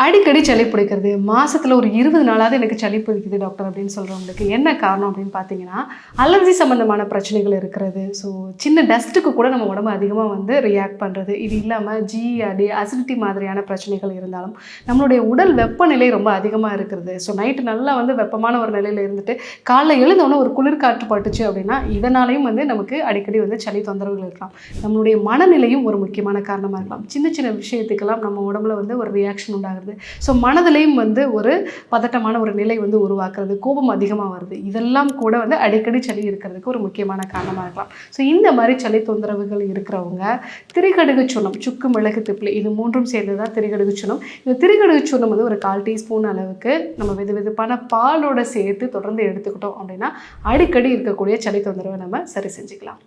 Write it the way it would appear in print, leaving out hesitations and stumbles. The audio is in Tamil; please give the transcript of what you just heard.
அடிக்கடி சளி பிடிக்கிறது. மாசத்துல ஒரு 20 நாளாவது எனக்கு சளி பிடிக்குது டாக்டர் அப்படின்னு சொல்றவங்களுக்கு என்ன காரணம் அப்படின்னு பார்த்தீங்கன்னா, அலர்ஜி சம்மந்தமான பிரச்சனைகள் இருக்கிறது. ஸோ சின்ன டஸ்ட்டுக்கு கூட நம்ம உடம்பு அதிகமா ரியாக்ட் பண்றது. இது இல்லாம ஜிஆர்டி, அசிடிட்டி மாதிரியான பிரச்சனைகள் இருந்தாலும், நம்மளுடைய உடல் வெப்பநிலை ரொம்ப அதிகமா இருக்கிறது. ஸோ நைட்டு நல்லா வெப்பமான ஒரு நிலையில இருந்துட்டு, காலைல எழுந்தோனே ஒரு குளிர் காற்று பட்டுச்சு அப்படின்னா, இதனாலேயும் நமக்கு அடிக்கடி சளி தொந்தரவுகள் இருக்கலாம். நம்மளுடைய மனநிலையும் ஒரு முக்கியமான காரணமா இருக்கலாம். சின்ன சின்ன விஷயத்துக்கெல்லாம் நம்ம உடம்புல ஒரு ரியாக்ஷன் உண்டாகுது. ஸோ மனதிலையும் ஒரு பதட்டமான ஒரு நிலை உருவாக்குறது, கோபம் அதிகமாக வருது. இதெல்லாம் கூட அடிக்கடி சளி இருக்கிறதுக்கு ஒரு முக்கியமான காரணமாக இருக்கலாம். ஸோ இந்த மாதிரி சளி தொந்தரவுகள் இருக்கிறவங்க திரிகடுகு சூர்ணம், சுக்கு, மிளகு, திப்பிலி இது மூன்றும் சேர்ந்து தான் திரிகடுகு சூர்ணம். இந்த திரிகடுகு சூர்ணம் ஒரு 1/4 டீஸ்பூன் அளவுக்கு நம்ம வெதுவெதுப்பான பாலோட சேர்த்து தொடர்ந்து எடுத்துக்கிட்டோம் அப்படின்னா அடிக்கடி இருக்கக்கூடிய சளி தொந்தரவை நம்ம சரி செஞ்சுக்கலாம்.